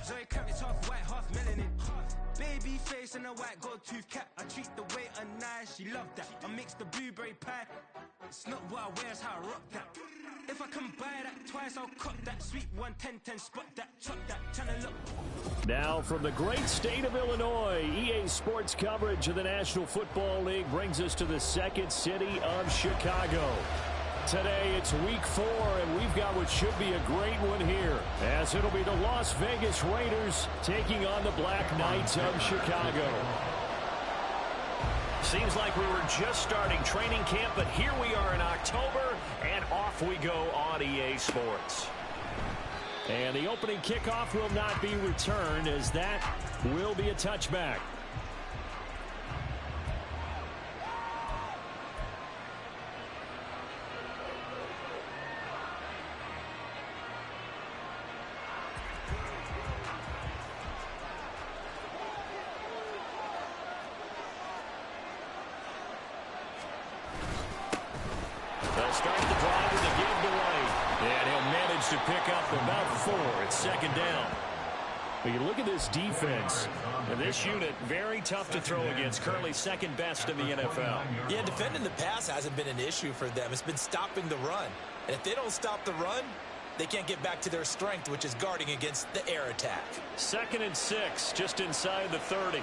Zoe crap, it's half white, half melanin. Baby face and a white gold tooth cap. I treat the waiter nice, she loved that. I mix the blueberry pie. It's not what I wear, it's how I rock that. If I can buy that twice, I'll cut that. Sweet 110, spot that, chop that, channel look. Now from the great state of Illinois, EA Sports coverage of the National Football League brings us to the second city of Chicago. Today it's week 4, and we've got what should be a great one here, as it'll be the Las Vegas Raiders taking on the Black Knights of Chicago. Seems like we were just starting training camp, but here we are in October, and off we go on EA Sports. And the opening kickoff will not be returned, as that will be a touchback. To pick up about 4. It's second down. But you look at this defense, and this unit, very tough to throw against, currently second best in the NFL. Yeah, defending the pass hasn't been an issue for them. It's been stopping the run. And if they don't stop the run, they can't get back to their strength, which is guarding against the air attack. 2nd and 6, just inside the 30.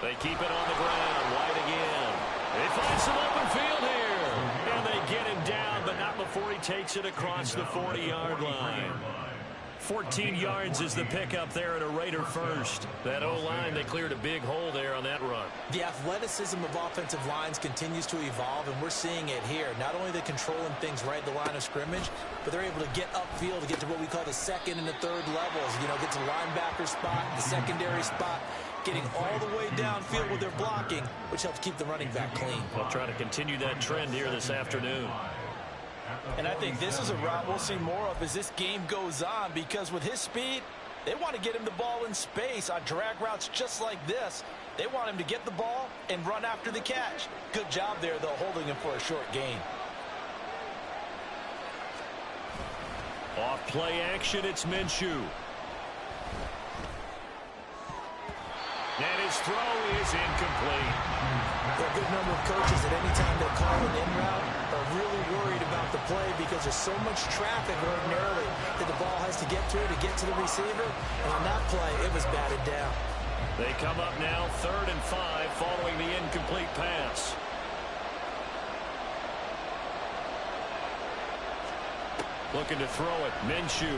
They keep it on the ground. White again. They find some open field here. And they get him down, but not before he takes it across the 40-yard line. 14 yards is the pickup there at a Raider first. That O-line, they cleared a big hole there on that run. The athleticism of offensive lines continues to evolve, and we're seeing it here. Not only are they controlling things right at the line of scrimmage, but they're able to get upfield to get to what we call the second and the third levels. You know, get to the linebacker spot, the secondary spot, getting all the way downfield with their blocking, which helps keep the running back clean. They'll try to continue that trend here this afternoon. And I think this is a route we'll see more of as this game goes on, because with his speed, they want to get him the ball in space on drag routes just like this. They want him to get the ball and run after the catch. Good job there, though, holding him for a short gain. Off play action, it's Minshew. And his throw is incomplete. A good number of coaches at any time they call an in route are really worried about the play, because there's so much traffic ordinarily that the ball has to get through to get to the receiver. And on that play, it was batted down. They come up now 3rd and 5 following the incomplete pass. Looking to throw it, Minshew.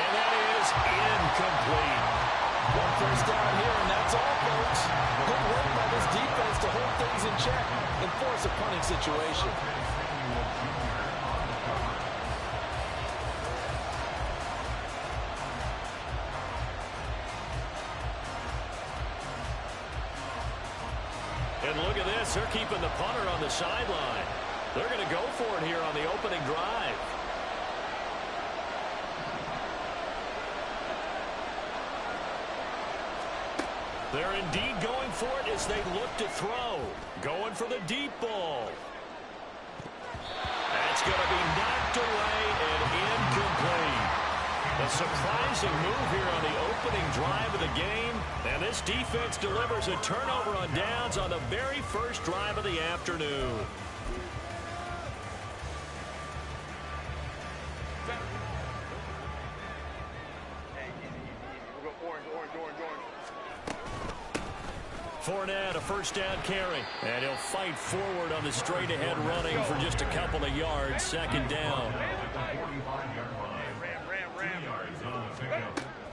And that is incomplete. One first down here, and that's all, folks. Good work by this defense to hold things in check and force a punting situation. And look at this. They're keeping the punter on the sideline. They're going to go for it here on the opening drive. They're indeed going for it as they look to throw. Going for the deep ball. That's going to be knocked away and incomplete. A surprising move here on the opening drive of the game. And this defense delivers a turnover on downs on the very first drive of the afternoon. Fournette, a first down carry. And he'll fight forward on the straight-ahead running for just a couple of yards. Second down.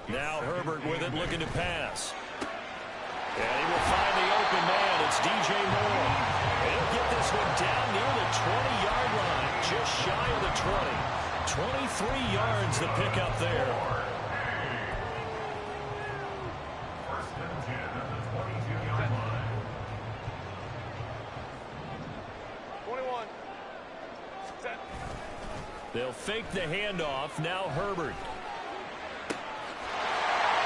Now Herbert with it, looking to pass. And he will find the open man. It's DJ Moore. He'll get this one down near the 20-yard line, just shy of the 20. 23 yards the pickup there. They'll fake the handoff. Now Herbert.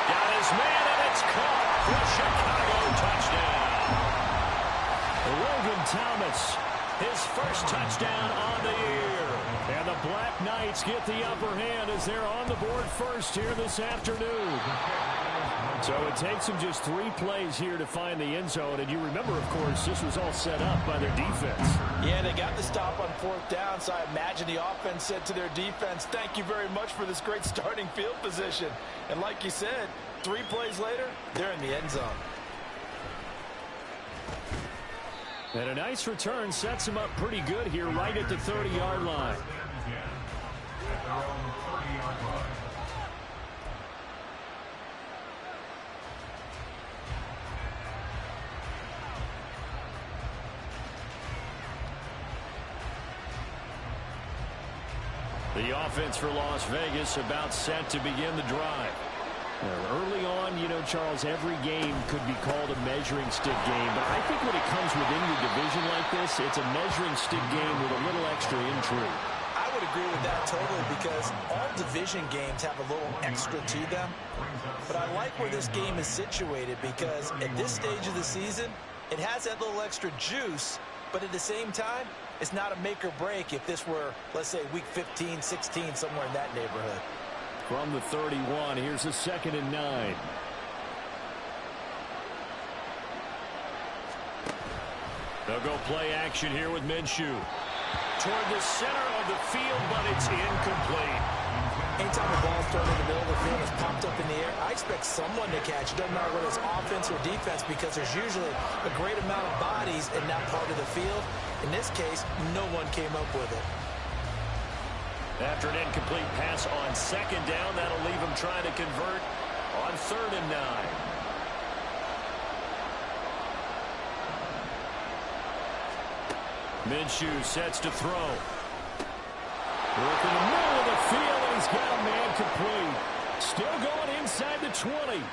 Got his man, and it's caught for a Chicago touchdown. Thomas, his first touchdown on the year. And the Black Knights get the upper hand as they're on the board first here this afternoon. So it takes them just 3 plays here to find the end zone. And you remember, of course, this was all set up by their defense. Yeah, they got the stop on 4th down, so I imagine the offense said to their defense, thank you very much for this great starting field position. And like you said, 3 plays later, they're in the end zone. And a nice return sets him up pretty good here right at the 30-yard line. The offense for Las Vegas about set to begin the drive. Early on, you know, Charles, every game could be called a measuring stick game. But I think when it comes within your division like this, it's a measuring stick game with a little extra intrigue. I would agree with that totally because all division games have a little extra to them. But I like where this game is situated because at this stage of the season, it has that little extra juice. But at the same time, it's not a make or break if this were, let's say, week 15, 16, somewhere in that neighborhood. From the 31, here's a 2nd and 9. They'll go play action here with Minshew. Toward the center of the field, but it's incomplete. Anytime the ball's thrown in the middle of the field, it's popped up in the air, I expect someone to catch. It doesn't matter whether it's offense or defense because there's usually a great amount of bodies in that part of the field. In this case, no one came up with it. After an incomplete pass on 2nd down, that'll leave him trying to convert on 3rd and 9. Minshew sets to throw. Work in the middle of the field, and he's got a man complete. Still going inside the 20.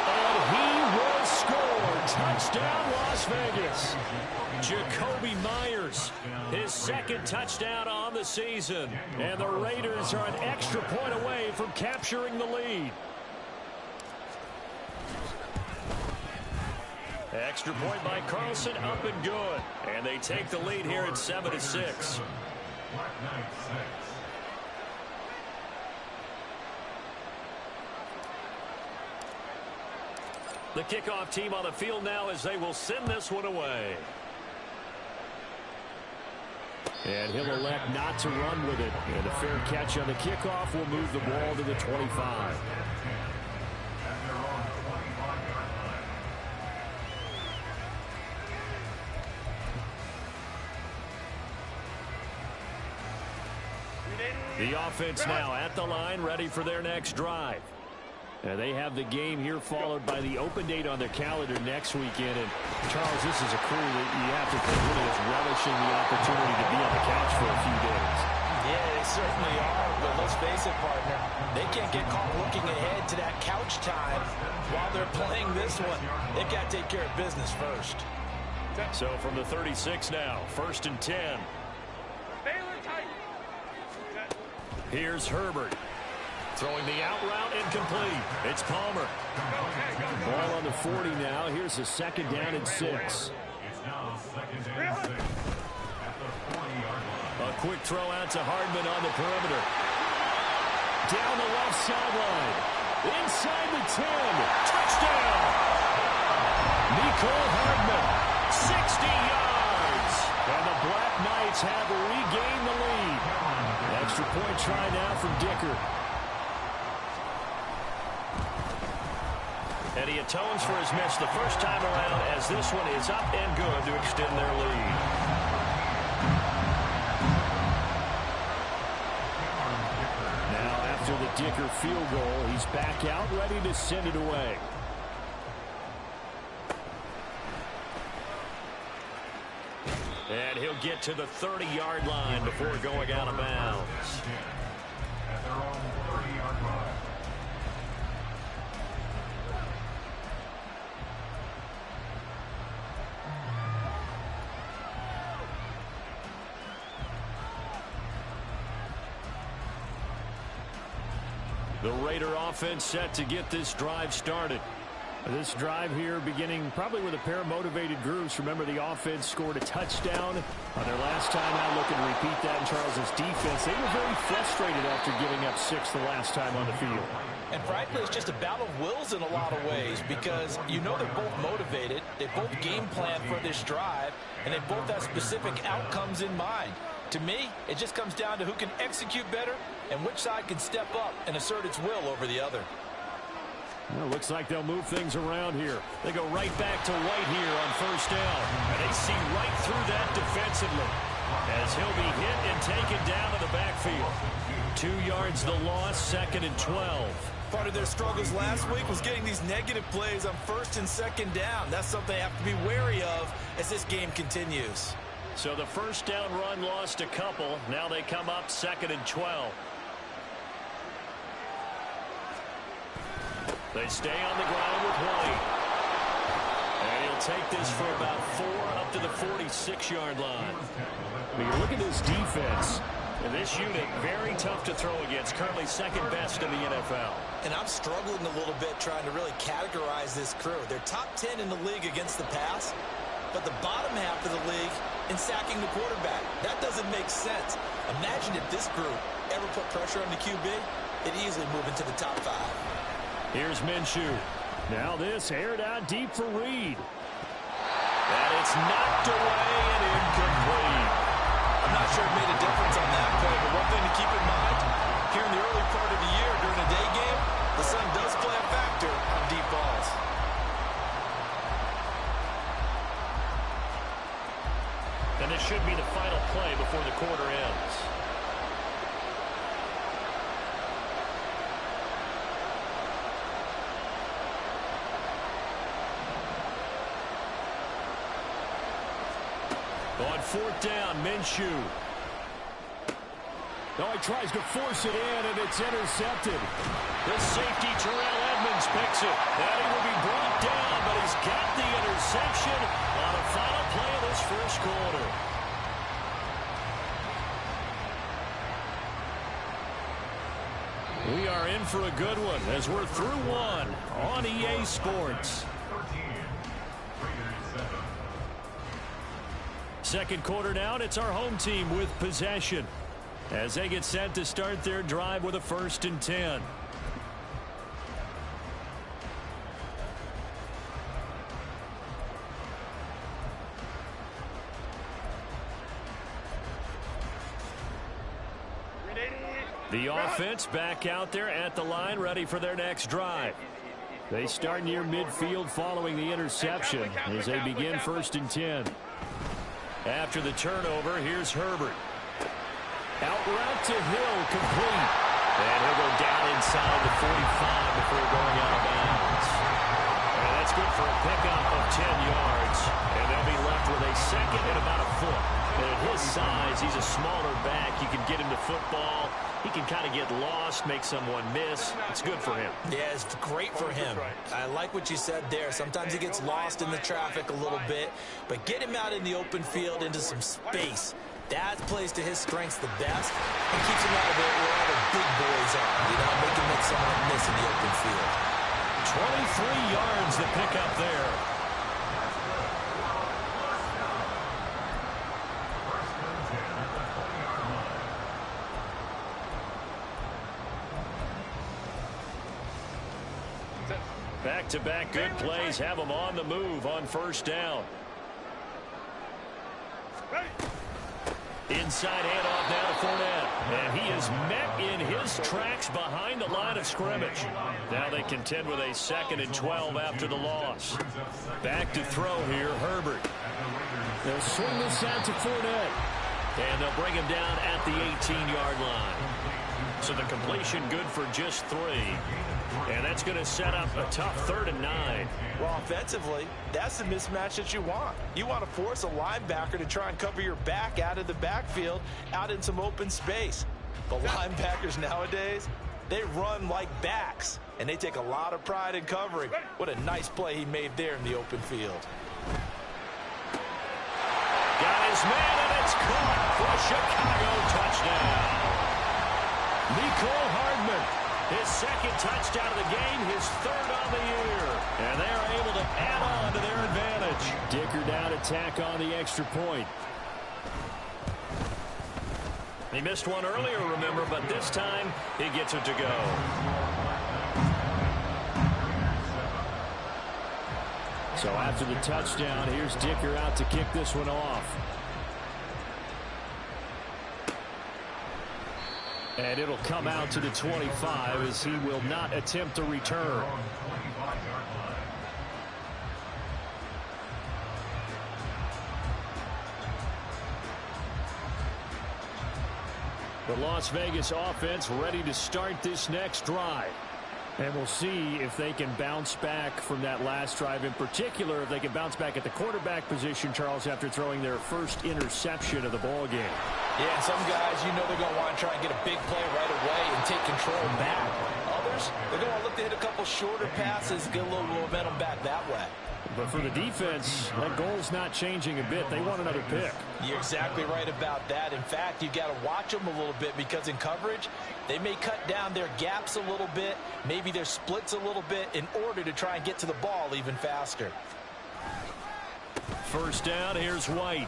And he will score. Touchdown, Las Vegas. Jacoby Myers, his 2nd touchdown on the season. And the Raiders are an extra point away from capturing the lead. Extra point by Carlson, up and good. And they take the lead here at 7-6. The kickoff team on the field now as they will send this one away. And he'll elect not to run with it. And a fair catch on the kickoff will move the ball to the 25. The offense now at the line, ready for their next drive. And they have the game here followed by the open date on their calendar next weekend. And, Charles, this is a crew that you have to think really is relishing the opportunity to be on the couch for a few days. Yeah, they certainly are. But let's face it, partner, they can't get caught looking ahead to that couch time while they're playing this one. They've got to take care of business first. So from the 36 now, 1st and 10. Here's Herbert. Throwing the out route, incomplete. It's Palmer. Ball on the 40 now. Here's a 2nd down and 6. A quick throw out to Hardman on the perimeter. Down the left sideline. Inside the 10. Touchdown! Nicole Hardman. 60 yards. And the Black Knights have regained the lead. Extra point try now from Dicker. And he atones for his miss the first time around as this one is up and good to extend their lead. Now after the Dicker field goal, he's back out ready to send it away. And he'll get to the 30-yard line before going out of bounds. At their own 30-yard line. The Raider offense set to get this drive started. This drive here beginning probably with a pair of motivated groups. Remember, the offense scored a touchdown on their last time out. Looking to repeat that in Charles' defense. They were very frustrated after giving up 6 the last time on the field. And frankly, it's just a battle of wills in a lot of ways because you know they're both motivated. They both game plan for this drive, and they both have specific outcomes in mind. To me, it just comes down to who can execute better and which side can step up and assert its will over the other. Well, looks like they'll move things around here. They go right back to White here on first down. And they see right through that defensively as he'll be hit and taken down to the backfield. 2 yards the loss, 2nd and 12. Part of their struggles last week was getting these negative plays on 1st and 2nd down. That's something they have to be wary of as this game continues. So the first down run lost a couple. Now they come up 2nd and 12. They stay on the ground with White. And he'll take this for about 4 up to the 46-yard line. When you look at this defense, and this unit, very tough to throw against. Currently 2nd best in the NFL. And I'm struggling a little bit trying to really categorize this crew. They're top 10 in the league against the pass, but the bottom half of the league in sacking the quarterback. That doesn't make sense. Imagine if this group ever put pressure on the QB, it'd easily move into the top 5. Here's Minshew. Now this aired out deep for Reed. And it's knocked away and incomplete. I'm not sure it made a difference on that play, but one thing to keep in mind, here in the early part of the year during a day game, the sun does play a factor on deep balls. And this should be the final play before the quarter ends. On 4th down, Minshew. Oh, he tries to force it in, and it's intercepted. The safety, Terrell Edmonds, picks it. And he will be brought down, but he's got the interception on the final play of this first quarter. We are in for a good one as we're through one on EA Sports. Second quarter now, and it's our home team with possession as they get set to start their drive with a 1st and 10. The offense back out there at the line, ready for their next drive. They start near midfield following the interception as they begin 1st and 10. After the turnover, here's Herbert. Out route to Hill, complete. And he'll go down inside the 45 before going out of bounds. And that's good for a pickup of 10 yards. And they'll be left with a 2nd and about a foot. And at his size, he's a smaller back. You can get him to football. He can kind of get lost, make someone miss. It's good for him. Yeah, it's great for him. I like what you said there. Sometimes he gets lost in the traffic a little bit, but get him out in the open field into some space. That plays to his strengths the best and keeps him out of it where all the big boys are. You know, make him make someone miss in the open field. 23 yards to pick up there. Back-to-back good plays have them on the move on 1st down. Inside handoff now to Fournette. And he is met in his tracks behind the line of scrimmage. Now they contend with a 2nd and 12 after the loss. Back to throw here, Herbert. They'll swing this out to Fournette. And they'll bring him down at the 18-yard line. So the completion good for just 3. And that's going to set up a tough 3rd and 9. Well, offensively, that's the mismatch that you want. You want to force a linebacker to try and cover your back out of the backfield, out in some open space. But linebackers nowadays, they run like backs, and they take a lot of pride in covering. What a nice play he made there in the open field. Got his man, and it's caught for a Chicago touchdown. Mecole Hardman. His second touchdown of the game, his third on the year. And they are able to add on to their advantage. Dicker down to tack on the extra point. He missed one earlier, remember, but this time he gets it to go. So after the touchdown, here's Dicker out to kick this one off. And it'll come out to the 25 as he will not attempt a return. The Las Vegas offense ready to start this next drive. And we'll see if they can bounce back from that last drive. In particular, if they can bounce back at the quarterback position, Charles, after throwing their first interception of the ball game. Yeah, some guys, you know they're going to want to try and get a big play right away and take control back. Others, they're going to look to hit a couple shorter passes, get a little momentum back that way. But for the defense, that goal's not changing a bit. They want another pick. You're exactly right about that. In fact, you've got to watch them a little bit because in coverage, they may cut down their gaps a little bit, maybe their splits a little bit in order to try and get to the ball even faster. First down, here's White.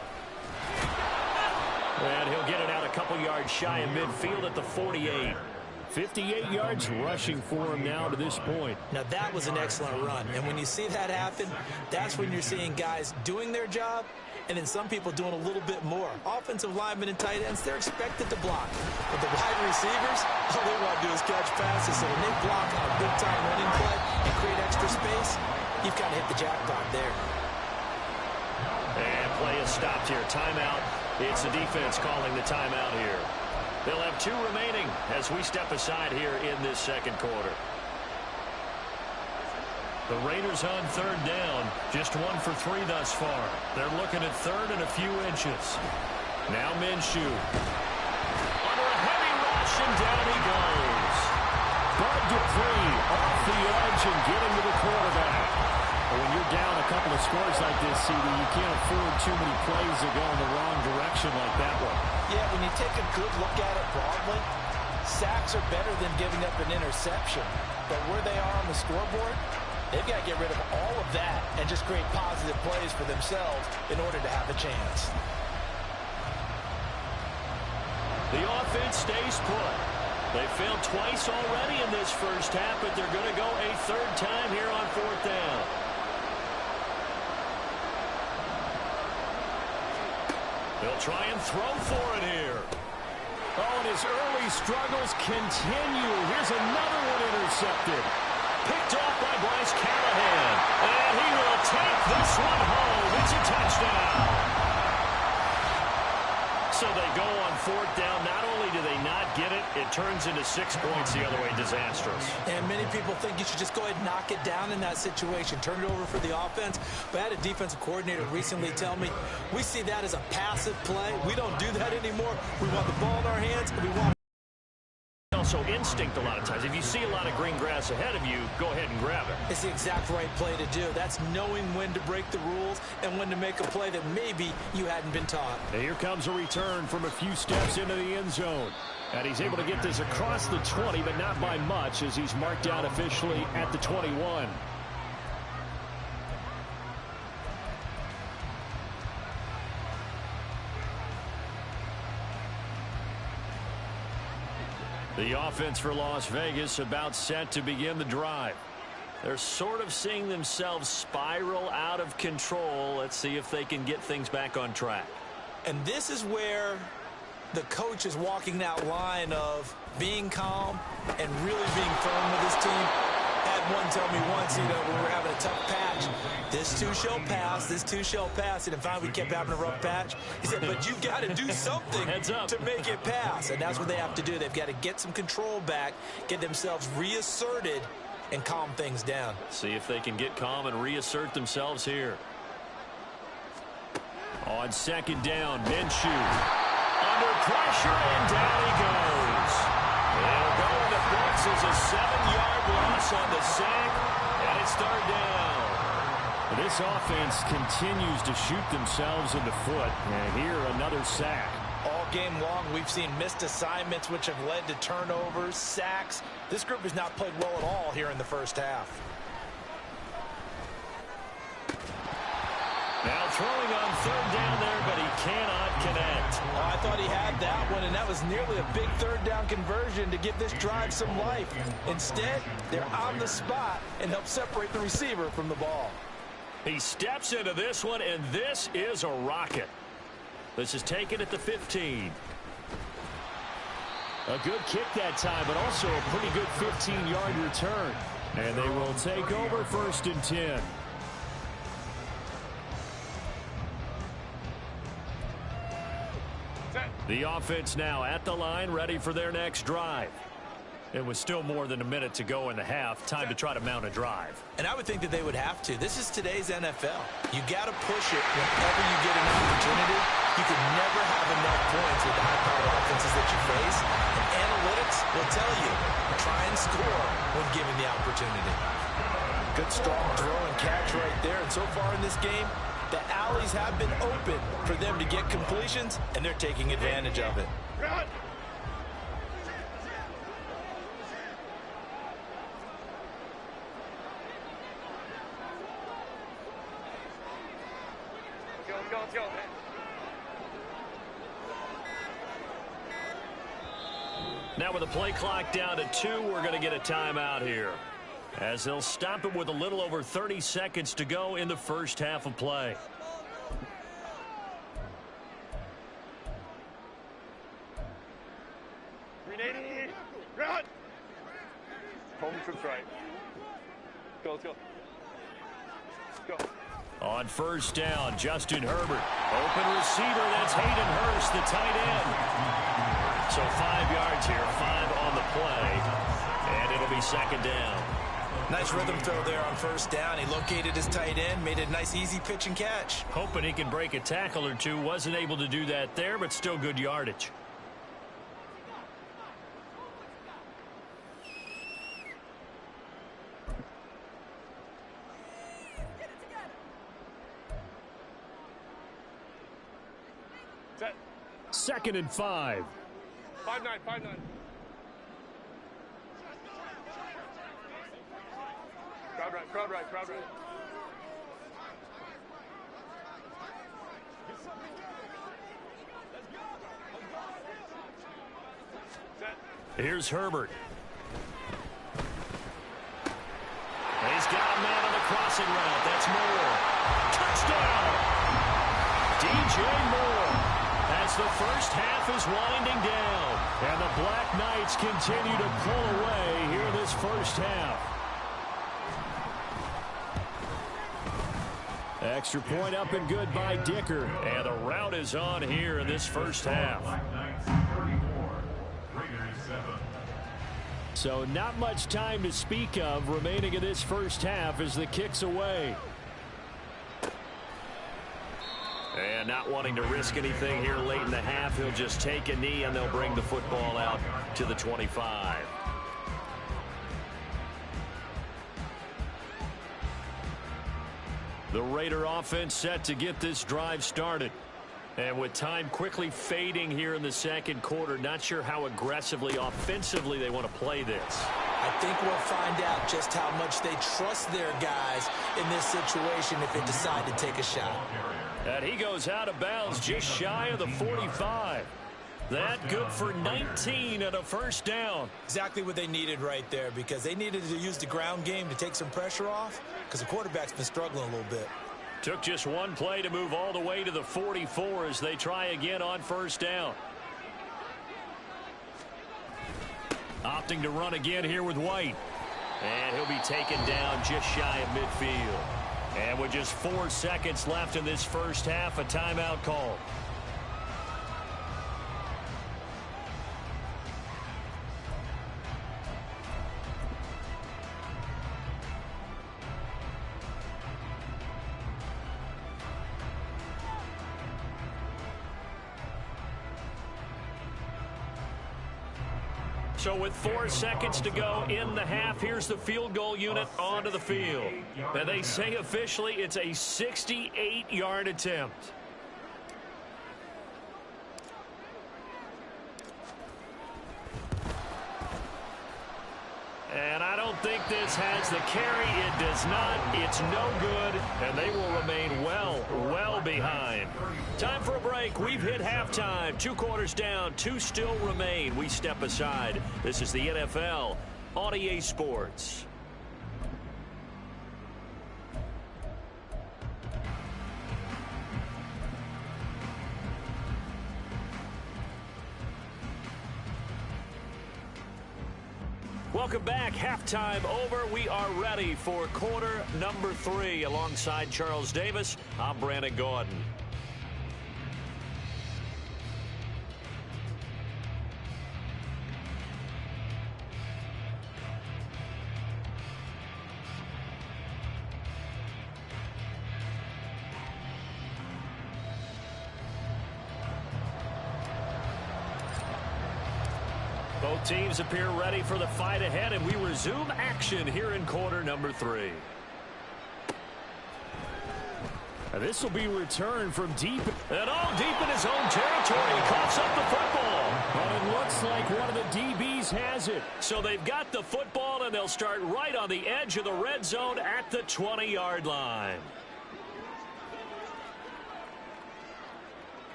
And he'll get it out a couple yards shy of midfield at the 48. 58 yards rushing for him now to this point. Now, that was an excellent run. And when you see that happen, that's when you're seeing guys doing their job and then some people doing a little bit more. Offensive linemen and tight ends, they're expected to block. But the wide receivers, all they want to do is catch passes. So when they block on a big-time running play and create extra space, you've kind of hit the jackpot there. And play is stopped here. Timeout. It's the defense calling the timeout here. They'll have 2 remaining as we step aside here in this second quarter. The Raiders on third down, just 1 for 3 thus far. They're looking at third and a few inches. Now Minshew. Under a heavy rush, and down he goes. Bud Dupree off the edge and getting to the quarterback. When you're down a couple of scores like this, CD, you can't afford too many plays that go in the wrong direction like that one. Yeah, when you take a good look at it broadly, sacks are better than giving up an interception. But where they are on the scoreboard, they've got to get rid of all of that and just create positive plays for themselves in order to have a chance. The offense stays put. They failed twice already in this first half, but they're going to go a third time here on fourth down. They'll try and throw for it here. Oh, and his early struggles continue. Here's another one intercepted. Picked off by Bryce Callahan. And he will take this one home. It's a touchdown. So they go on fourth down. Not only do they not get it, it turns into 6 points the other way. Disastrous. And many people think you should just go ahead and knock it down in that situation. Turn it over for the offense. But I had a defensive coordinator recently tell me, we see that as a passive play. We don't do that anymore. We want the ball in our hands, and we want also instinct a lot of times. If you see a lot of green grass ahead of you, go ahead and grab it. It's the exact right play to do. That's knowing when to break the rules and when to make a play that maybe you hadn't been taught. And here comes a return from a few steps into the end zone. And he's able to get this across the 20, but not by much, as he's marked down officially at the 21. The offense for Las Vegas about set to begin the drive. They're sort of seeing themselves spiral out of control. Let's see if they can get things back on track. And this is where the coach is walking that line of being calm and really being firm with his team. Had one tell me once, when we were having a tough patch, this too shall pass, this too shall pass. And finally we kept having a rough patch. He said, but you've got to do something to make it pass. And that's what they have to do. They've got to get some control back, get themselves reasserted, and calm things down. See if they can get calm and reassert themselves here. On second down, Minshew. Under pressure, and down he goes. It'll go in the books as a 7-yard loss on the sack, and it's third down. This offense continues to shoot themselves in the foot, and here another sack. All game long, we've seen missed assignments, which have led to turnovers, sacks. This group has not played well at all here in the first half. Now throwing on third down there, but he cannot connect. Oh, I thought he had that one, and that was nearly a big third down conversion to give this drive some life. Instead, they're on the spot and help separate the receiver from the ball. He steps into this one, and this is a rocket. This is taken at the 15. A good kick that time, but also a pretty good 15-yard return. And they will take over 1st and 10. The offense now at the line, ready for their next drive. It was still more than a minute to go in the half. Time to try to mount a drive. And I would think that they would have to. This is today's NFL. You got to push it whenever you get an opportunity. You can never have enough points with the high-powered offenses that you face. And analytics will tell you, try and score when given the opportunity. Good strong throw and catch right there. And so far in this game, the alleys have been open for them to get completions, and they're taking advantage of it. Now with the play clock down to 2, we're going to get a timeout here, as they'll stop it with a little over 30 seconds to go in the first half of play. Run! Home trips right. Go, let's go. Go. On first down, Justin Herbert. Open receiver, that's Hayden Hurst, the tight end. So 5 yards here, 5 on the play, and it'll be 2nd down. Nice rhythm throw there on first down. He located his tight end, made a nice easy pitch and catch. Hoping he can break a tackle or two. Wasn't able to do that there, but still good yardage. Set. 2nd and 5. 5-9, 5-9. Crowd right, crowd right, crowd right. Set. Here's Herbert. He's got a man on the crossing route. That's Moore. Touchdown! DJ Moore. As the first half is winding down. And the Black Knights continue to pull away here this first half. Extra point up and good by Dicker. And the route is on here in this first half. So not much time to speak of remaining in this first half as the kick's away. And not wanting to risk anything here late in the half, he'll just take a knee and they'll bring the football out to the 25. The Raider offense set to get this drive started. And with time quickly fading here in the second quarter, not sure how aggressively, offensively they want to play this. I think we'll find out just how much they trust their guys in this situation if they decide to take a shot. And he goes out of bounds just shy of the 45. That good for 19 and a first down. Exactly what they needed right there, because they needed to use the ground game to take some pressure off, because the quarterback's been struggling a little bit. Took just one play to move all the way to the 44 as they try again on first down. Opting to run again here with White. And he'll be taken down just shy of midfield. And with just 4 seconds left in this first half, a timeout call. So with 4 seconds to go in the half, here's the field goal unit onto the field. And they say officially it's a 68-yard attempt. And I don't think this has the carry. It does not. It's no good, and they will remain well behind. Time for a break. We've hit halftime. 2 quarters down, 2 still remain. We step aside. This is the NFL on EA Sports. Welcome back. Halftime over. We are ready for quarter number 3. Alongside Charles Davis, I'm Brandon Gordon. Both teams appear ready for the fight ahead, and we resume action here in quarter number 3. This will be returned from deep. And all deep in his own territory. He coughs up the football. But it looks like one of the DBs has it. So they've got the football, and they'll start right on the edge of the red zone at the 20-yard line.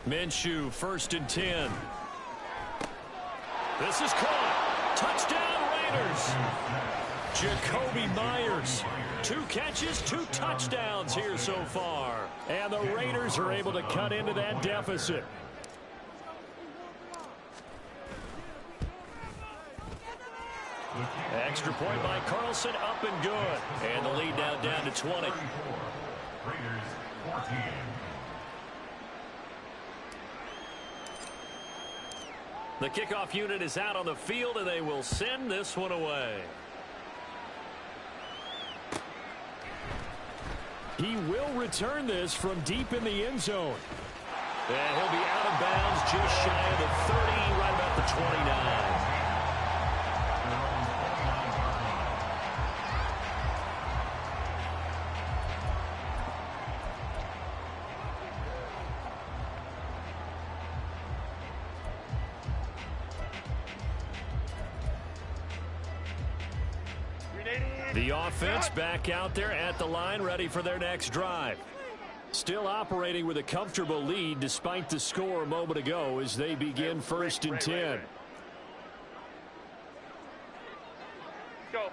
Minshew, 1st and 10. This is caught. Touchdown, Raiders. Jacoby Myers. 2 catches, 2 touchdowns here so far. And the Raiders are able to cut into that deficit. Extra point by Carlson, up and good. And the lead now down to 20. Raiders 14. The kickoff unit is out on the field, and they will send this one away. He will return this from deep in the end zone. And he'll be out of bounds just shy of the 30, right about the 29. The offense back out there at the line, ready for their next drive. Still operating with a comfortable lead despite the score a moment ago as they begin 1st and 10. Let's go.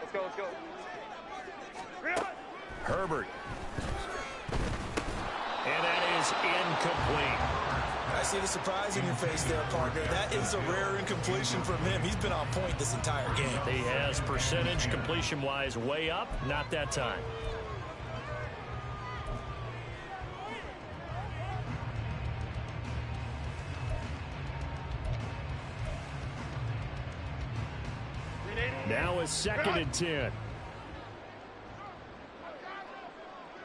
Let's go, let's go. Herbert. And that is incomplete. I see the surprise in your face there, partner. That is a rare incompletion from him. He's been on point this entire game. He has percentage completion-wise way up, not that time. Now is 2nd and 10.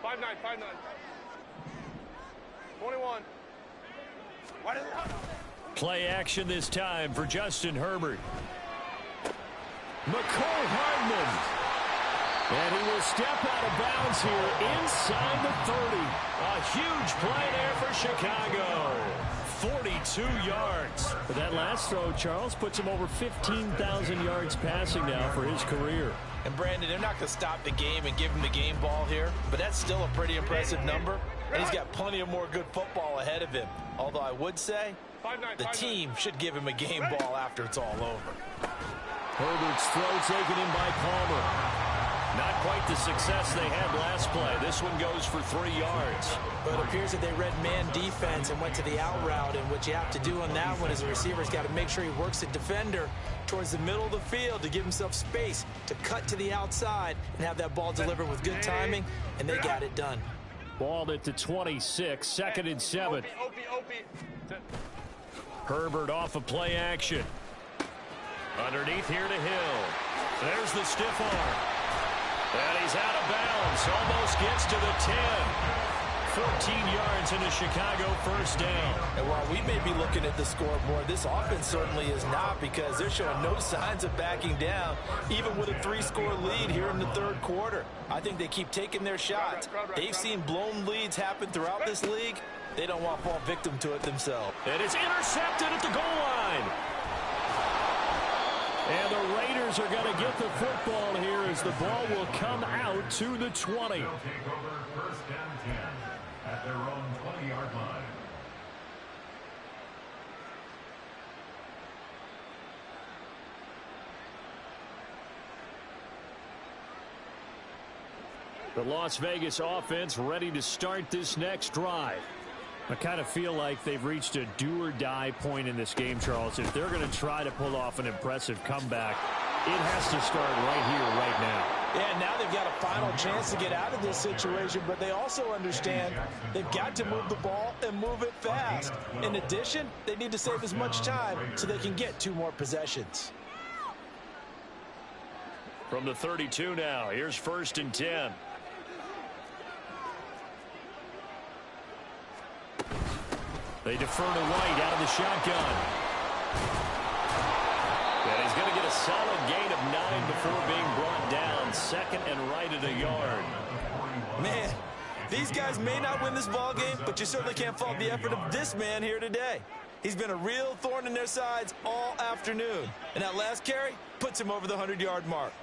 5-9, 5-9. 21. Play action this time for Justin Herbert. McCole Hardman. And he will step out of bounds here inside the 30. A huge play there for Chicago. 42 yards. But that last throw, Charles, puts him over 15,000 yards passing now for his career. And Brandon, they're not going to stop the game and give him the game ball here, but that's still a pretty impressive number. And he's got plenty of more good football ahead of him. Although I would say the team should give him a game ball after it's all over. Herbert's throw taken in by Palmer. Not quite the success they had last play. This one goes for 3 yards. But it appears that they read man defense and went to the out route. And what you have to do on that one is the receiver's got to make sure he works the defender towards the middle of the field to give himself space to cut to the outside and have that ball delivered with good timing. And they got it done. Balled at the 26, 2nd and 7. Herbert off of play action. Underneath here to Hill. There's the stiff arm. And he's out of bounds. Almost gets to the 10. 14 yards and a Chicago first down. And while we may be looking at the scoreboard, this offense certainly is not, because they're showing no signs of backing down, even with a 3-score lead here in the third quarter. I think they keep taking their shots. They've seen blown leads happen throughout this league. They don't want to fall victim to it themselves. And it's intercepted at the goal line. And the Raiders are going to get the football here as the ball will come out to the 20. Take over first down 10 at their own 20-yard line. The Las Vegas offense ready to start this next drive. I kind of feel like they've reached a do-or-die point in this game, Charles. If they're going to try to pull off an impressive comeback, it has to start right here, right now. Yeah, now they've got a final chance to get out of this situation, but they also understand they've got to move the ball and move it fast. In addition, they need to save as much time so they can get 2 more possessions. From the 32 now, here's 1st and 10. They defer to White out of the shotgun. And he's going to get a solid gain of 9 before being brought down. 2nd and right at a yard. Man, these guys may not win this ball game, but you certainly can't fault the effort of this man here today. He's been a real thorn in their sides all afternoon. And that last carry puts him over the 100-yard mark.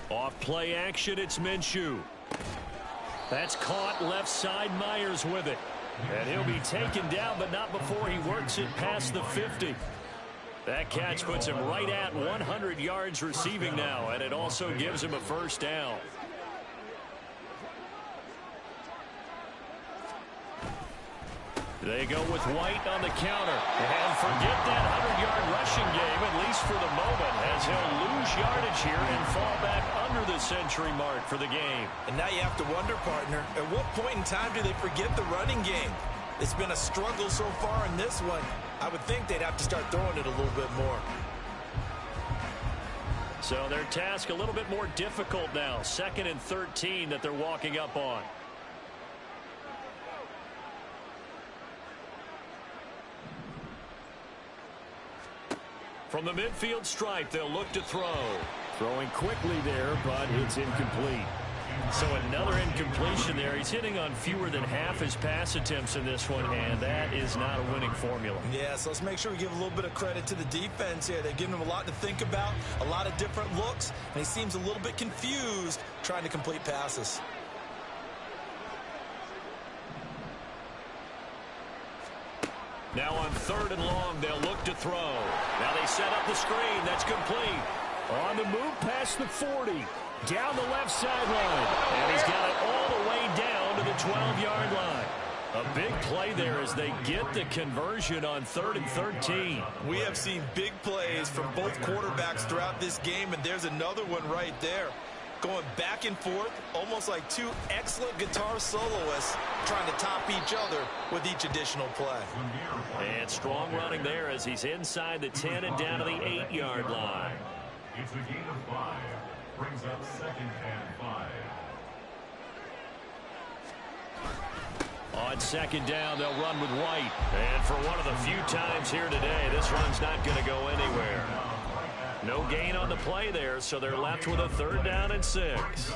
Off play action, it's Minshew. That's caught left side. Myers with it. And he'll be taken down, but not before he works it past the 50. That catch puts him right at 100 yards receiving now, and it also gives him a first down. They go with White on the counter. And forget that 100-yard rushing game, at least for the moment, as he'll lose yardage here and fall back under the century mark for the game. And now you have to wonder, partner, at what point in time do they forget the running game? It's been a struggle so far in this one. I would think they'd have to start throwing it a little bit more. So their task a little bit more difficult now. 2nd and 13 that they're walking up on. From the midfield stripe, they'll look to throw. Throwing quickly there, but it's incomplete. So another incompletion there. He's hitting on fewer than half his pass attempts in this one, and that is not a winning formula. Yeah, so let's make sure we give a little bit of credit to the defense here. They've given him a lot to think about, a lot of different looks, and he seems a little bit confused trying to complete passes. Now on 3rd and long, they'll look to throw. Now they set up the screen. That's complete. On the move past the 40. Down the left sideline. And he's got it all the way down to the 12-yard line. A big play there as they get the conversion on 3rd and 13. We have seen big plays from both quarterbacks throughout this game, and there's another one right there. Going back and forth, almost like 2 excellent guitar soloists trying to top each other with each additional play. And strong running there as he's inside the 10 and down to the 8-yard line. It's a gain of 5. Brings up 2nd and 5. On 2nd down, they'll run with White. And for one of the few times here today, this run's not going to go anywhere. No gain on the play there, so they're left with a 3rd down and 6.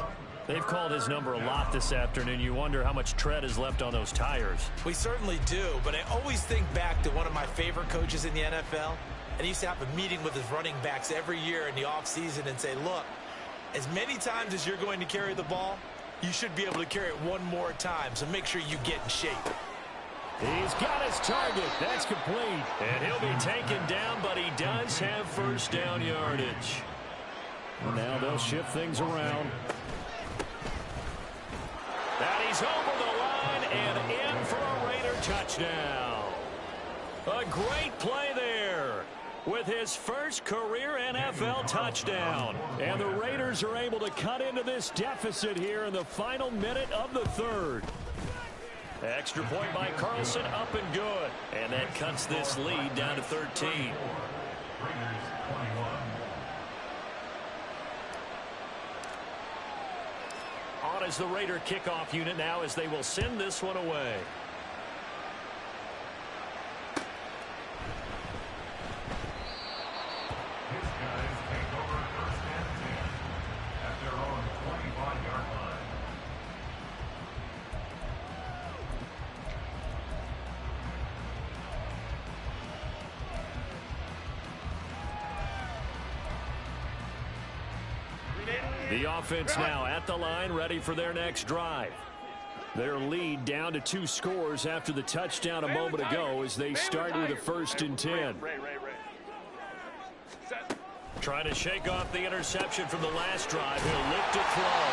They've called his number a lot this afternoon. You wonder how much tread is left on those tires. We certainly do, but I always think back to one of my favorite coaches in the NFL, and he used to have a meeting with his running backs every year in the offseason and say, look, as many times as you're going to carry the ball, you should be able to carry it one more time, so make sure you get in shape. He's got his target. That's complete. And he'll be taken down, but he does have first down yardage. Now they'll shift things around. And he's over the line and in for a Raider touchdown. A great play there with his first career NFL touchdown. And the Raiders are able to cut into this deficit here in the final minute of the 3rd. Extra point by Carlson, up and good. And that cuts this lead down to 13. Raiders 21. as the Raider kickoff unit now as they will send this one away. His guys take over first and 10 at their own 25-yard line. The offense now at the line, ready for their next drive. Their lead down to 2 scores after the touchdown a moment ago as they start with a 1st and 10. Trying to shake off the interception from the last drive. He'll look to throw.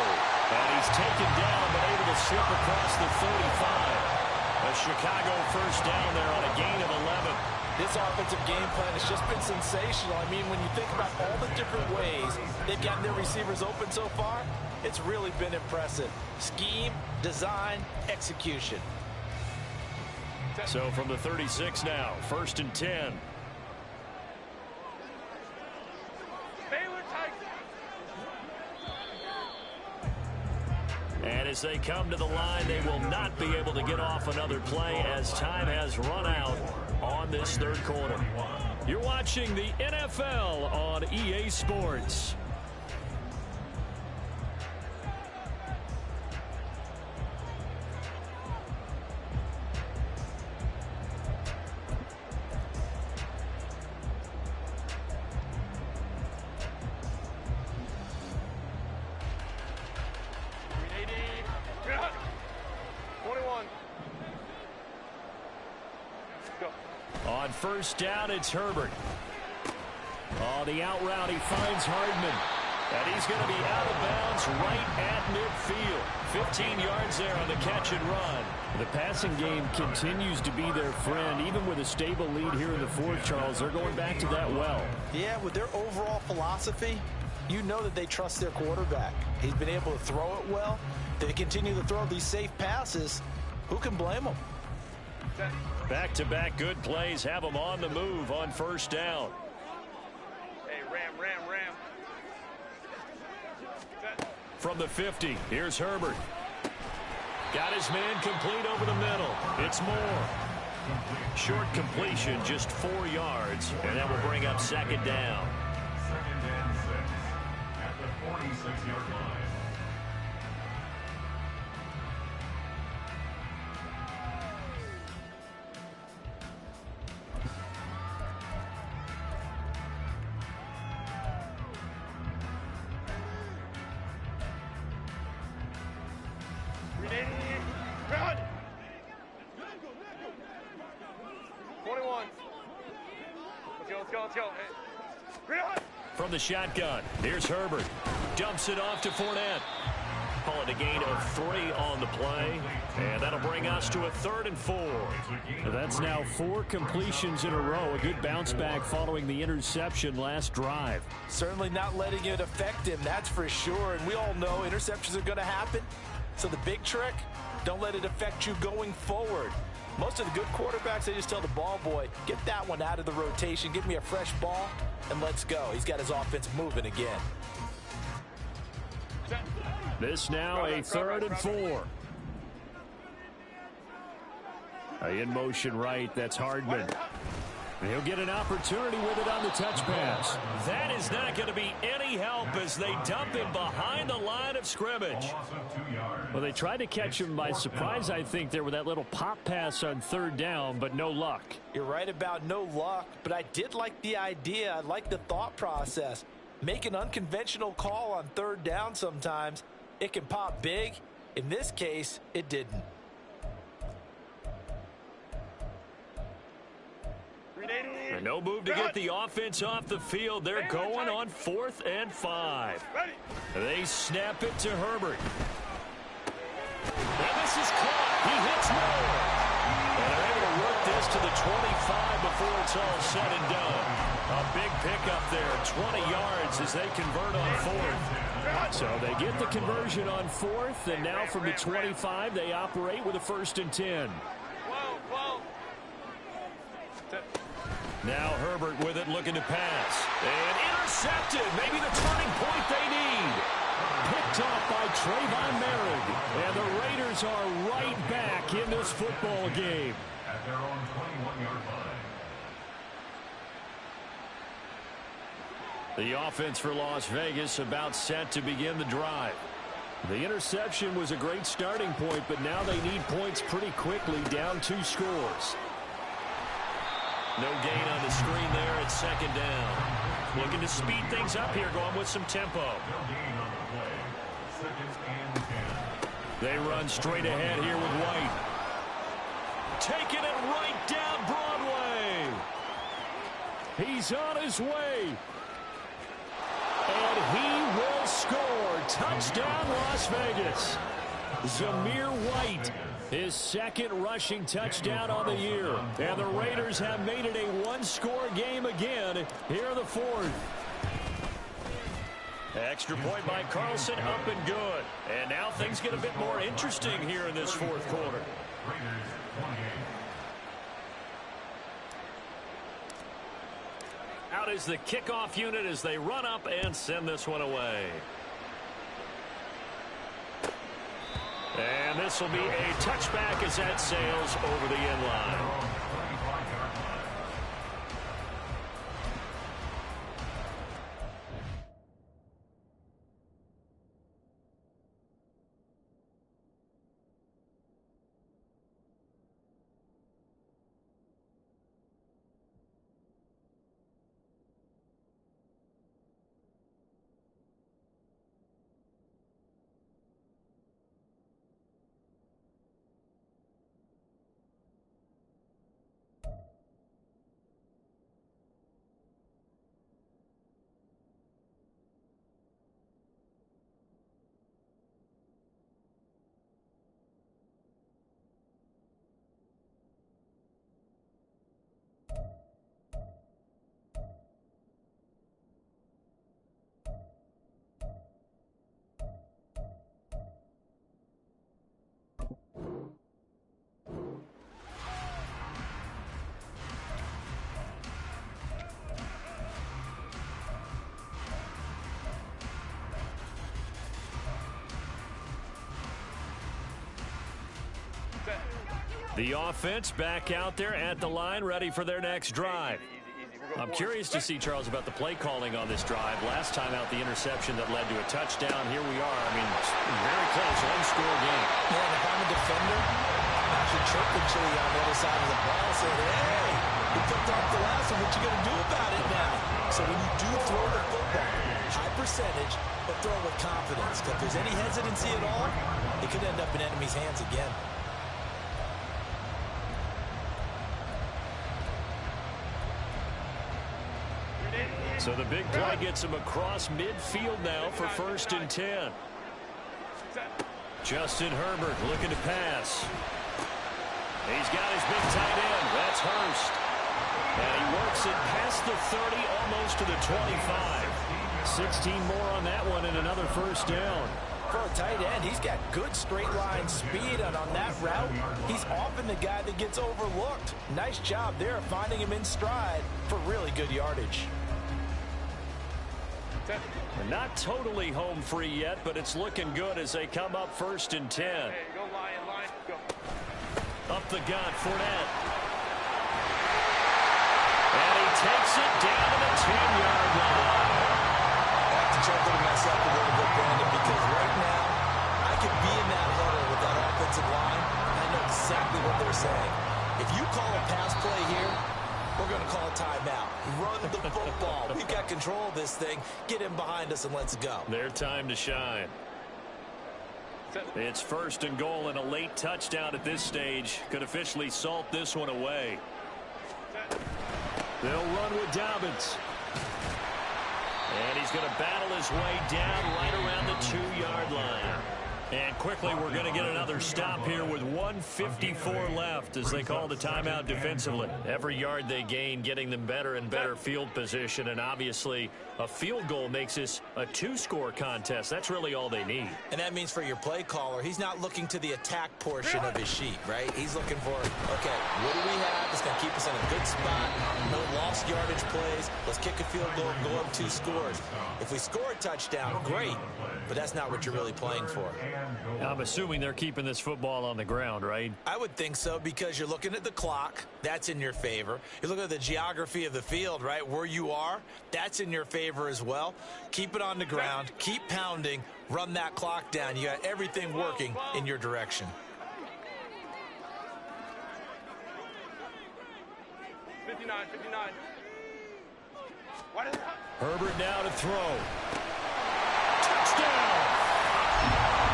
And he's taken down but able to slip across the 35. A Chicago first down there on a gain of 11. This offensive game plan has just been sensational. I mean, when you think about all the different ways they've gotten their receivers open so far, it's really been impressive. Scheme, design, execution. So from the 36 now, 1st and 10. And as they come to the line, they will not be able to get off another play as time has run out on this 3rd quarter. You're watching the NFL on EA Sports. On 1st down, it's Herbert. On the out route, he finds Hardman. And he's going to be out of bounds right at midfield. 15 yards there on the catch and run. The passing game continues to be their friend. Even with a stable lead here in the 4th, Charles, they're going back to that well. Yeah, with their overall philosophy, you know that they trust their quarterback. He's been able to throw it well. They continue to throw these safe passes. Who can blame them? Back-to-back good plays have them on the move on 1st down. Hey, ram. From the 50, here's Herbert. Got his man complete over the middle. It's Moore. Short completion, just 4 yards, and that will bring up 2nd down. 2nd and 6 at the 46-yard line. Let's go. From the shotgun, here's Herbert. Dumps it off to Fournette. Call it a gain of 3 on the play. And that'll bring us to a 3rd and 4. That's now 4 completions in a row. A good bounce back following the interception last drive. Certainly not letting it affect him, that's for sure. And we all know interceptions are going to happen. So the big trick, don't let it affect you going forward. Most of the good quarterbacks, they just tell the ball boy, get that one out of the rotation, give me a fresh ball, and let's go. He's got his offense moving again. This now a 3rd and 4. In motion right, that's Hardman. He'll get an opportunity with it on the touch pass. That is not going to be any help as they dump him behind the line of scrimmage. Well, they tried to catch him by surprise, I think, there with that little pop pass on 3rd down, but no luck. You're right about no luck, but I did like the idea. I like the thought process. Make an unconventional call on 3rd down sometimes. It can pop big. In this case, it didn't. And no move to get the offense off the field. They're going on 4th and 5. They snap it to Herbert. And this is caught. He hits Moore. And they're able to work this to the 25 before it's all said and done. A big pickup there, 20 yards as they convert on 4th. So they get the conversion on 4th, and now from the 25, they operate with a 1st and 10. Now Herbert with it, looking to pass. And intercepted. Maybe the turning point they need. Picked off by Trayvon Merritt. The Raiders are right back in this football game. At their own 21-yard line. The offense for Las Vegas about set to begin the drive. The interception was a great starting point, but now they need points pretty quickly, down 2 scores. No gain on the screen there at second down. Looking to speed things up here, going with some tempo. No gain on the play. 2nd and 10. They run straight ahead here with White. Taking it right down Broadway. He's on his way. And he will score. Touchdown, Las Vegas. Zamir White, his 2nd rushing touchdown on the year. And the Raiders have made it a 1-score game again here in the 4th. Extra point by Carlson, up and good. And now things get a bit more interesting here in this 4th quarter. Raiders 28. Out is the kickoff unit as they run up and send this one away. And this will be a touchback as that sails over the end line. The offense back out there at the line, ready for their next drive. I'm curious to see, Charles, about the play calling on this drive. Last time out, the interception that led to a touchdown. Here we are. I mean, very close, 1-score game. Yeah, and if I'm a defender, I'm actually chirping Chili on the other side of the ball, saying, hey, you picked off the last one. What you going to do about it now? So when you do throw the football, high percentage, but throw it with confidence. Because if there's any hesitancy at all, it could end up in enemy's hands again. So the big play gets him across midfield now for 1st and 10. Justin Herbert looking to pass. He's got his big tight end. That's Hurst. And he works it past the 30, almost to the 25. 16 more on that one and another 1st down. For a tight end, he's got good straight line speed, and on that route, he's often the guy that gets overlooked. Nice job there of finding him in stride for really good yardage. We're not totally home free yet, but it's looking good as they come up 1st and 10. Hey, go Lion, Lion, go. Up the gut, Fournette. And he takes it down to the 10-yard line. I have to chuckle to myself a little bit, Brandon, because right now, I could be in that huddle with that offensive line, and I know exactly what they're saying. If you call a pass play here, we're going to call a timeout. Run the football. We've got control of this thing. Get him behind us and let's go. Their time to shine. It's 1st and goal, and a late touchdown at this stage could officially salt this one away. They'll run with Dobbins. And he's going to battle his way down right around the 2-yard line. And quickly, we're going to get another stop here with 1:54 left as they call the timeout defensively. Every yard they gain, getting them better and better field position. And obviously, a field goal makes this a 2-score contest. That's really all they need. And that means for your play caller, he's not looking to the attack portion of his sheet, right? He's looking for, okay, what do we have that's going to keep us in a good spot? No lost yardage plays. Let's kick a field goal and go up 2 scores. If we score a touchdown, great. But that's not what you're really playing for. I'm assuming they're keeping this football on the ground, right? I would think so, because you're looking at the clock. That's in your favor. You're looking at the geography of the field, right? Where you are, that's in your favor as well. Keep it on the ground. Keep pounding. Run that clock down. You got everything working in your direction. 59. Herbert now to throw. Touchdown!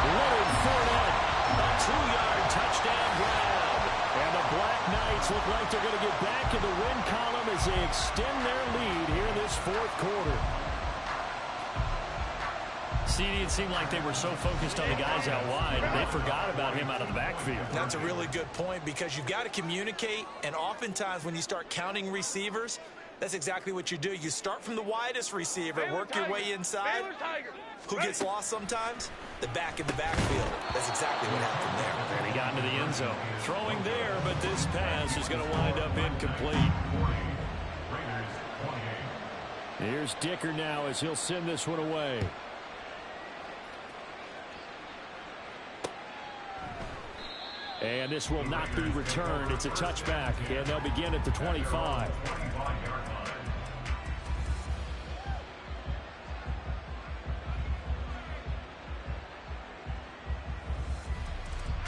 Leonard Fournette, a 2-yard touchdown grab. And the Black Knights look like they're going to get back in the win column as they extend their lead here in this fourth quarter. CD, it seemed like they were so focused on the guys out wide, they forgot about him out of the backfield. That's a really good point, because you've got to communicate, and oftentimes when you start counting receivers, that's exactly what you do. You start from the widest receiver, work your way inside. Who gets lost sometimes? The back in the backfield. That's exactly what happened there. And he got into the end zone. Throwing there, but this pass is going to wind up incomplete. Here's Dicker now as he'll send this one away. And this will not be returned. It's a touchback, and they'll begin at the 25.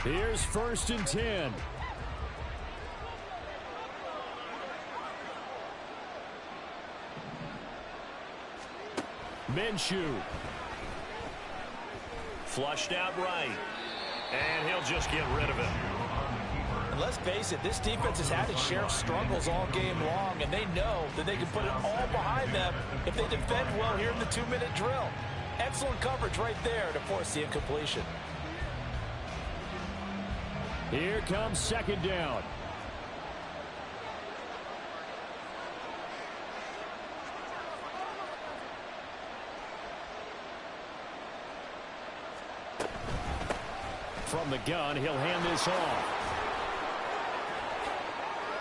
Here's 1st and 10. Minshew. Flushed out right. And he'll just get rid of it. And let's face it, this defense has had its share of struggles all game long, and they know that they can put it all behind them if they defend well here in the 2-minute drill. Excellent coverage right there to force the incompletion. Here comes 2nd down. From the gun, he'll hand this off.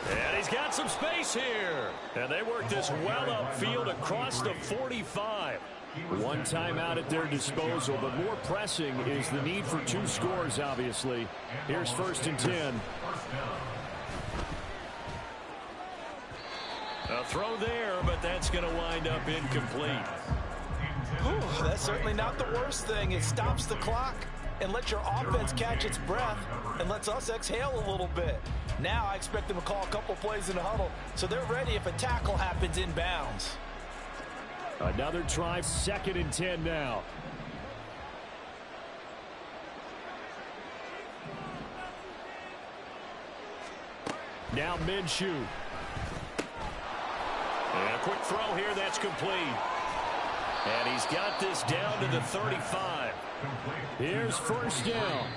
And he's got some space here. And they work this well upfield across the 45. One timeout at their disposal, but more pressing is the need for 2 scores, obviously. Here's 1st and 10. A throw there, but that's going to wind up incomplete. Ooh, that's certainly not the worst thing. It stops the clock and lets your offense catch its breath and lets us exhale a little bit. Now I expect them to call a couple plays in the huddle, so they're ready if a tackle happens inbounds. Another try, 2nd and 10 now. Now Minshew. And a quick throw here, that's complete. And he's got this down to the 35. Here's 1st down.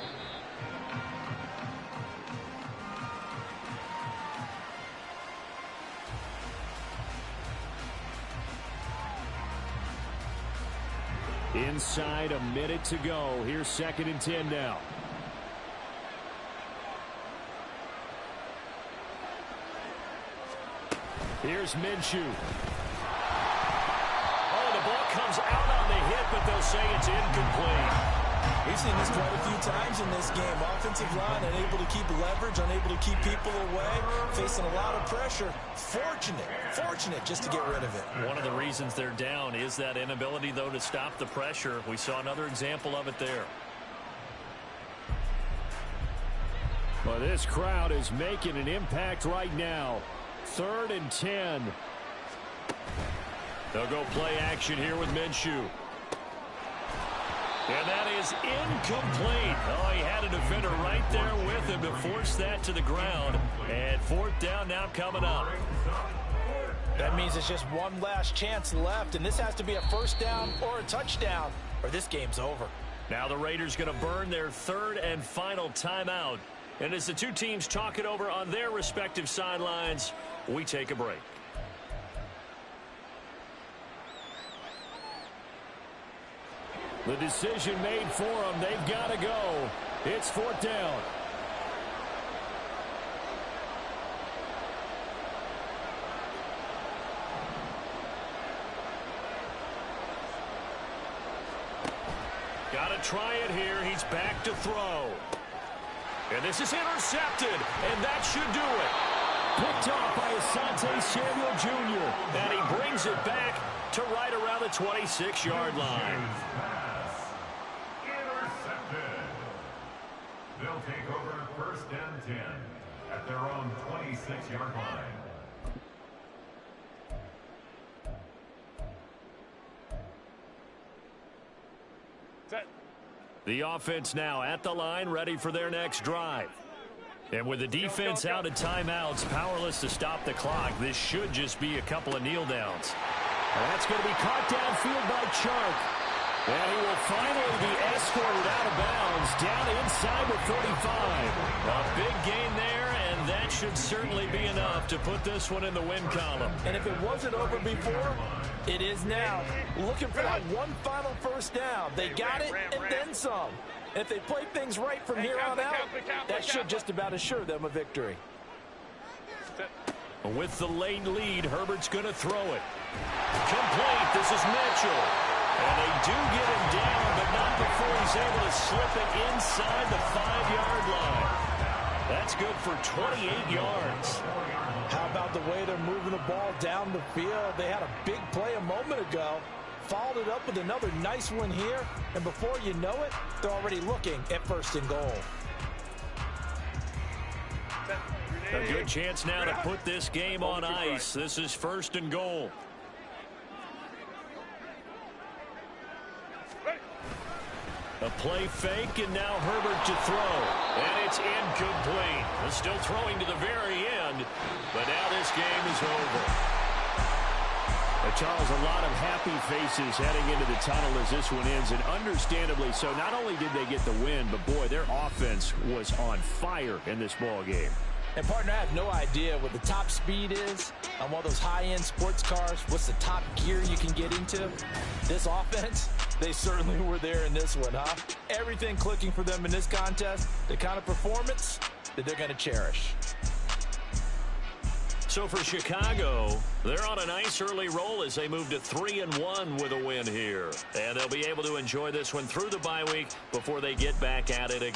Inside a minute to go. Here's 2nd and 10 now. Here's Minshew. Oh, the ball comes out on the hit, but they'll say it's incomplete. We've seen this quite a few times in this game. Offensive line unable to keep leverage, unable to keep people away, facing a lot of pressure. Fortunate just to get rid of it. One of the reasons they're down is that inability, though, to stop the pressure. We saw another example of it there. Well, this crowd is making an impact right now. 3rd and 10. They'll go play action here with Minshew. And that is incomplete. Oh, he had a defender right there with him to force that to the ground. And 4th down now coming up. That means it's just one last chance left, and this has to be a 1st down or a touchdown, or this game's over. Now the Raiders going to burn their 3rd and final timeout. And as the two teams talk it over on their respective sidelines, we take a break. The decision made for them. They've got to go. It's 4th down. Got to try it here. He's back to throw. And this is intercepted, and that should do it. Picked off by Asante Samuel Jr. And he brings it back to right around the 26-yard line. Intercepted. They'll take over first and 10 at their own 26-yard line. The offense now at the line, ready for their next drive. And with the defense out at timeouts, powerless to stop the clock, this should just be a couple of kneel downs. And that's going to be caught downfield by Chark. And he will finally be escorted out of bounds down inside the 35. A big gain there, and that should certainly be enough to put this one in the win column. And if it wasn't over before, it is now. Looking for that one final first down. They got it and then some. If they play things right from here on out, that should just about assure them a victory. With the late lead, Herbert's going to throw it. Complete. This is Mitchell. And they do get him down, but not before he's able to slip it inside the 5-yard line. That's good for 28 yards. How about the way they're moving the ball down the field? They had a big play a moment ago. Followed it up with another nice one here. And before you know it, they're already looking at first and goal. A good chance now to put this game on ice. This is first and goal. A play fake, and now Herbert to throw. And it's incomplete. He's still throwing to the very end, but now this game is over. Charles, a lot of happy faces heading into the tunnel as this one ends, and understandably so. Not only did they get the win, but boy, their offense was on fire in this ball game. And, partner, I have no idea what the top speed is on one of those high-end sports cars. What's the top gear you can get into? This offense, they certainly were there in this one, huh? Everything clicking for them in this contest, the kind of performance that they're going to cherish. So for Chicago, they're on a nice early roll as they move to 3-1 with a win here. And they'll be able to enjoy this one through the bye week before they get back at it again.